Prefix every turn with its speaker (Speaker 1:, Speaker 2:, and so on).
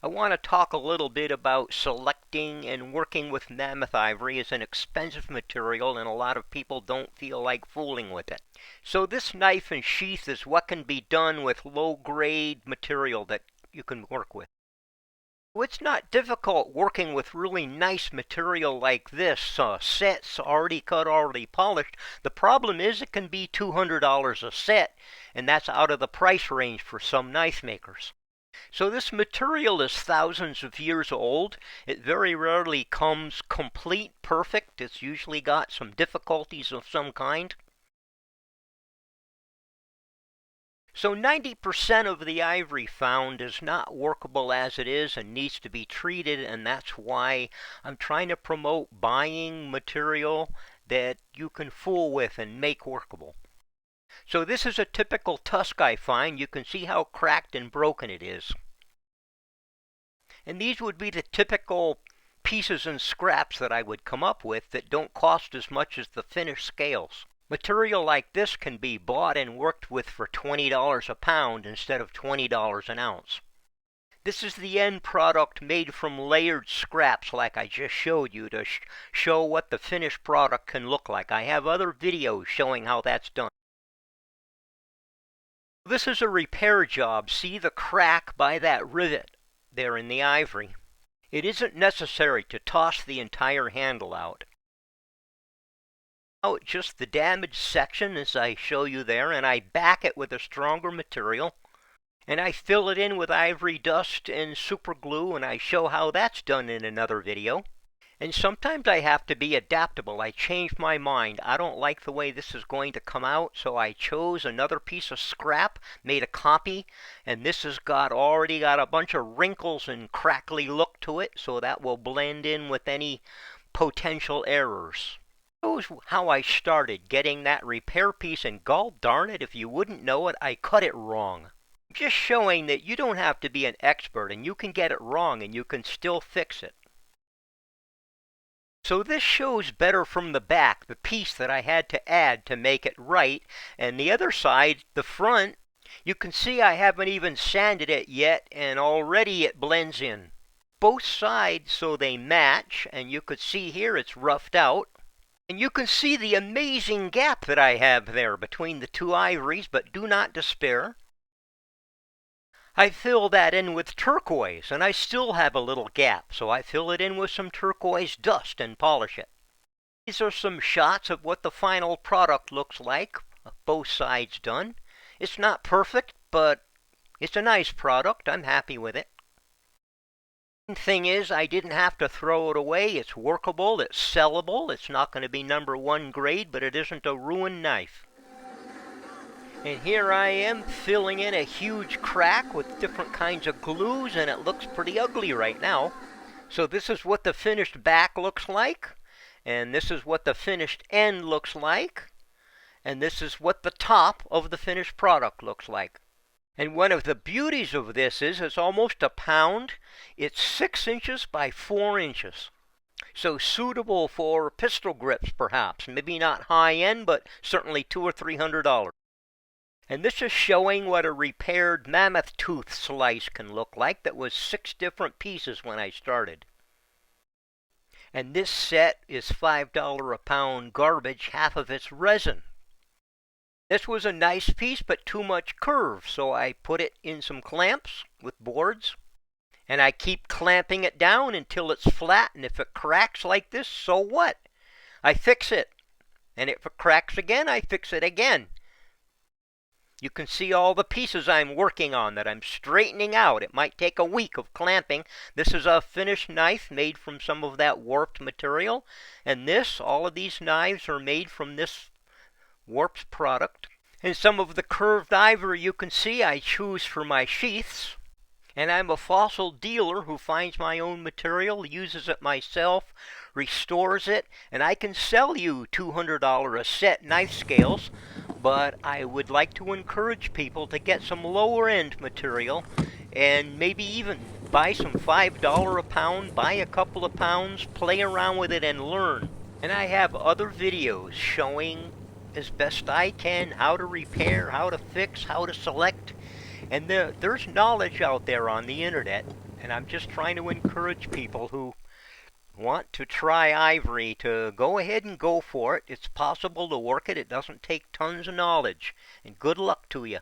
Speaker 1: I want to talk a little bit about selecting and working with Mammoth ivory as an expensive material, and a lot of people don't feel like fooling with it. So this knife and sheath is what can be done with low-grade material that you can work with. It's not difficult working with really nice material like this, sets already cut, already polished. The problem is it can be $200 a set, and that's out of the price range for some knife makers. So this material is thousands of years old. It very rarely comes complete, perfect. It's usually got some difficulties of some kind. So 90% of the ivory found is not workable as it is and needs to be treated, and that's why I'm trying to promote buying material that you can fool with and make workable. So this is a typical tusk I find. You can see how cracked and broken it is. And these would be the typical pieces and scraps that I would come up with that don't cost as much as the finished scales. Material like this can be bought and worked with for $20 a pound instead of $20 an ounce. This is the end product made from layered scraps like I just showed you to show what the finished product can look like. I have other videos showing how that's done. This is a repair job. See the crack by that rivet there in the ivory. It isn't necessary to toss the entire handle out. Out just the damaged section as I show you there, and I back it with a stronger material, and I fill it in with ivory dust and super glue, and I show how that's done in another video. And sometimes I have to be adaptable. I change my mind. I don't like the way this is going to come out, so I chose another piece of scrap, made a copy, and this has already got a bunch of wrinkles and crackly look to it, so that will blend in with any potential errors. Shows how I started getting that repair piece, and gall darn it, if you wouldn't know it, I cut it wrong. Just showing that you don't have to be an expert, and you can get it wrong, and you can still fix it. So this shows better from the back, the piece that I had to add to make it right, and the other side, the front, you can see I haven't even sanded it yet, and already it blends in. Both sides so they match, and you could see here it's roughed out. And you can see the amazing gap that I have there between the two ivories, but do not despair. I fill that in with turquoise, and I still have a little gap, so I fill it in with some turquoise dust and polish it. These are some shots of what the final product looks like, both sides done. It's not perfect, but it's a nice product. I'm happy with it. The thing is, I didn't have to throw it away. It's workable, it's sellable, it's not going to be #1 grade, but it isn't a ruined knife. And here I am filling in a huge crack with different kinds of glues, and it looks pretty ugly right now. So this is what the finished back looks like, and this is what the finished end looks like, and this is what the top of the finished product looks like. And one of the beauties of this is it's almost a pound. It's 6 inches by 4 inches. So suitable for pistol grips, perhaps. Maybe not high-end, but certainly $200 or $300. And this is showing what a repaired mammoth tooth slice can look like. That was 6 different pieces when I started. And this set is $5 a pound garbage, half of it's resin. This was a nice piece, but too much curve, so I put it in some clamps with boards, and I keep clamping it down until it's flat, and if it cracks like this, so what? I fix it, and if it cracks again, I fix it again. You can see all the pieces I'm working on that I'm straightening out. It might take a week of clamping. This is a finished knife made from some of that warped material, and all of these knives are made from this warped product. And some of the curved ivory you can see I choose for my sheaths. And I'm a fossil dealer who finds my own material, uses it myself, restores it, and I can sell you $200 a set knife scales, but I would like to encourage people to get some lower end material and maybe even buy some $5 a pound, buy a couple of pounds, play around with it and learn. And I have other videos showing as best I can how to repair, how to fix, how to select. And there's knowledge out there on the internet. And I'm just trying to encourage people who want to try ivory to go ahead and go for it. It's possible to work it. It doesn't take tons of knowledge. And good luck to you.